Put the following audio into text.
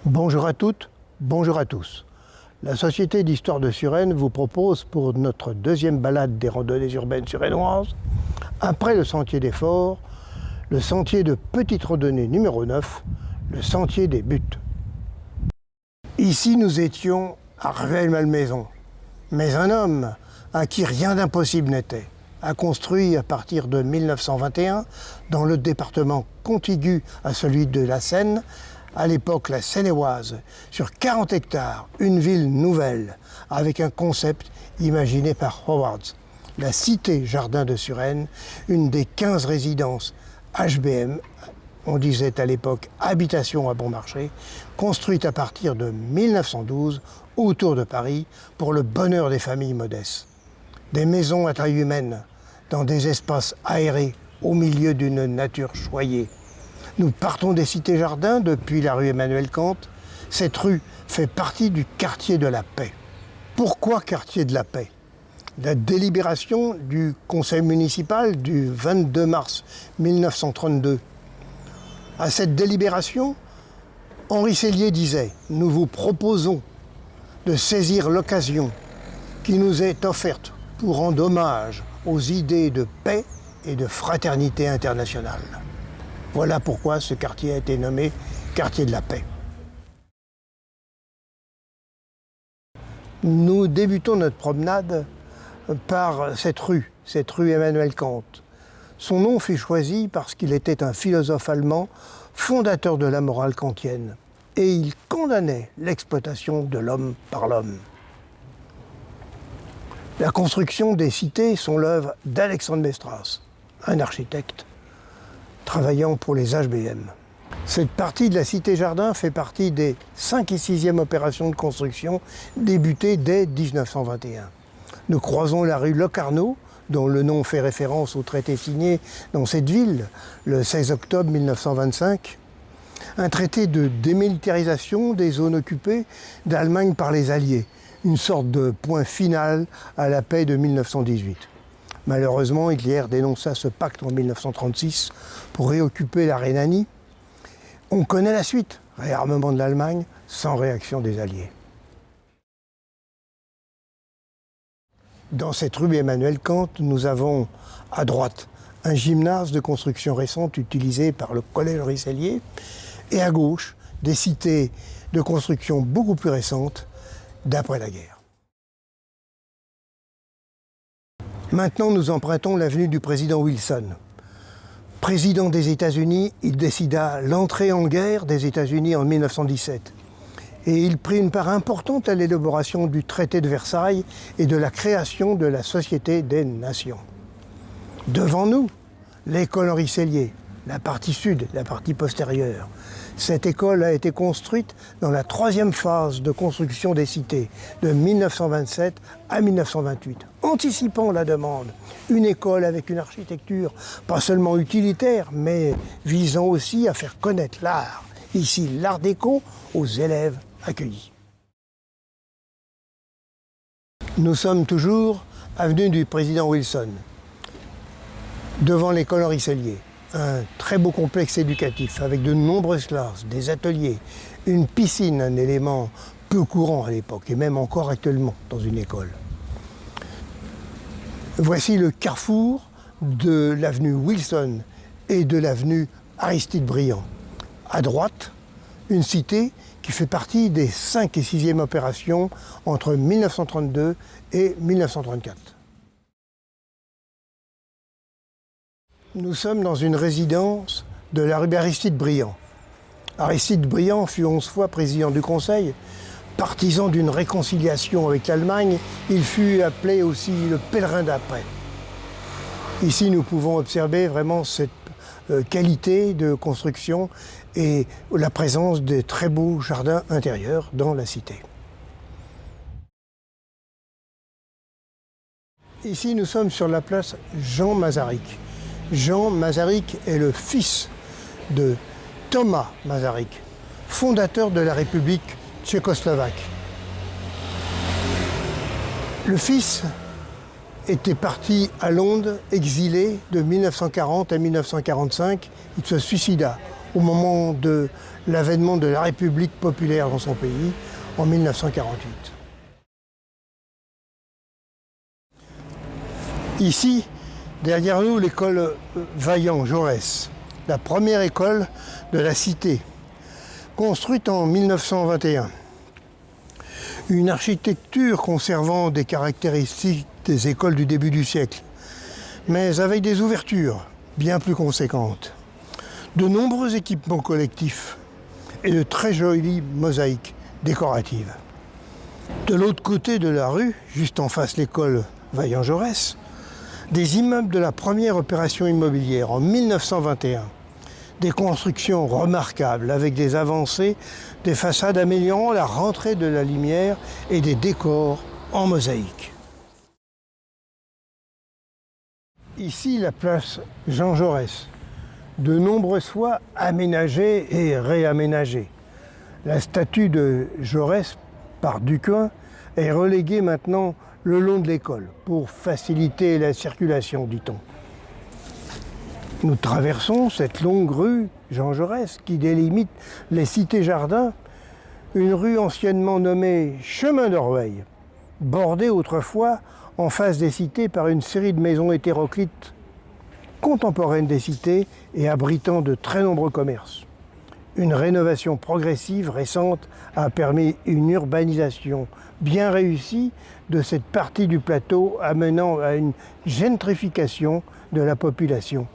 Bonjour à toutes, bonjour à tous. La Société d'Histoire de Suresnes vous propose pour notre deuxième balade des randonnées urbaines suresnoises, après le sentier des Forts, le sentier de petite randonnée numéro 9, le sentier des Buttes. Ici nous étions à Rueil-Malmaison, mais un homme à qui rien d'impossible n'était a construit à partir de 1921, dans le département contigu à celui de la Seine, à l'époque la Seine-et-Oise, sur 40 hectares, une ville nouvelle, avec un concept imaginé par Howard, la Cité Jardin de Suresnes, une des 15 résidences HBM, on disait à l'époque Habitation à bon marché, construite à partir de 1912 autour de Paris pour le bonheur des familles modestes. Des maisons à taille humaine, dans des espaces aérés, au milieu d'une nature choyée. Nous partons des cités-jardins depuis la rue Emmanuel Kant. Cette rue fait partie du quartier de la Paix. Pourquoi quartier de la Paix ? La délibération du conseil municipal du 22 mars 1932. À cette délibération, Henri Sellier disait « Nous vous proposons de saisir l'occasion qui nous est offerte pour rendre hommage aux idées de paix et de fraternité internationale. » Voilà pourquoi ce quartier a été nommé quartier de la Paix. Nous débutons notre promenade par cette rue Emmanuel Kant. Son nom fut choisi parce qu'il était un philosophe allemand, fondateur de la morale kantienne, et il condamnait l'exploitation de l'homme par l'homme. La construction des cités sont l'œuvre d'Alexandre Mestras, un architecte travaillant pour les HBM. Cette partie de la Cité-Jardin fait partie des 5 et 6e opérations de construction débutées dès 1921. Nous croisons la rue Locarno, dont le nom fait référence au traité signé dans cette ville le 16 octobre 1925, un traité de démilitarisation des zones occupées d'Allemagne par les Alliés, une sorte de point final à la paix de 1918. Malheureusement, Hitler dénonça ce pacte en 1936 pour réoccuper la Rhénanie. On connaît la suite, réarmement de l'Allemagne sans réaction des Alliés. Dans cette rue Emmanuel Kant, nous avons à droite un gymnase de construction récente utilisé par le collège Henri Sellier et à gauche des cités de construction beaucoup plus récentes d'après la guerre. Maintenant, nous empruntons l'avenue du président Wilson. Président des États-Unis, il décida l'entrée en guerre des États-Unis en 1917. Et il prit une part importante à l'élaboration du traité de Versailles et de la création de la Société des Nations. Devant nous, l'école Henri Sellier, la partie sud, la partie postérieure. Cette école a été construite dans la 3e phase de construction des cités, de 1927 à 1928, anticipant la demande. Une école avec une architecture pas seulement utilitaire, mais visant aussi à faire connaître l'art. Ici, l'art déco aux élèves accueillis. Nous sommes toujours avenue du président Wilson, devant l'école Henri Sellier. Un très beau complexe éducatif avec de nombreuses classes, des ateliers, une piscine, un élément peu courant à l'époque et même encore actuellement dans une école. Voici le carrefour de l'avenue Wilson et de l'avenue Aristide-Briand. À droite, une cité qui fait partie des 5 et 6e opérations entre 1932 et 1934. Nous sommes dans une résidence de la rue Aristide-Briand. Aristide-Briand fut 11 fois président du Conseil. Partisan d'une réconciliation avec l'Allemagne, il fut appelé aussi le pèlerin d'après. Ici, nous pouvons observer vraiment cette qualité de construction et la présence des très beaux jardins intérieurs dans la cité. Ici, nous sommes sur la place Jean Masaryk. Jean Masaryk est le fils de Thomas Masaryk, fondateur de la République tchécoslovaque. Le fils était parti à Londres, exilé de 1940 à 1945. Il se suicida au moment de l'avènement de la République populaire dans son pays en 1948. Ici, derrière nous, l'école Vaillant-Jaurès, la première école de la cité, construite en 1921. Une architecture conservant des caractéristiques des écoles du début du siècle, mais avec des ouvertures bien plus conséquentes, de nombreux équipements collectifs et de très jolies mosaïques décoratives. De l'autre côté de la rue, juste en face de l'école Vaillant-Jaurès, des immeubles de la première opération immobilière en 1921. Des constructions remarquables avec des avancées, des façades améliorant la rentrée de la lumière et des décors en mosaïque. Ici, la place Jean Jaurès, de nombreuses fois aménagée et réaménagée. La statue de Jaurès par Duquin est reléguée maintenant le long de l'école pour faciliter la circulation, dit-on. Nous traversons cette longue rue Jean Jaurès qui délimite les cités-jardins, une rue anciennement nommée Chemin d'Orveil, bordée autrefois en face des cités par une série de maisons hétéroclites contemporaines des cités et abritant de très nombreux commerces. Une rénovation progressive récente a permis une urbanisation bien réussie de cette partie du plateau, amenant à une gentrification de la population.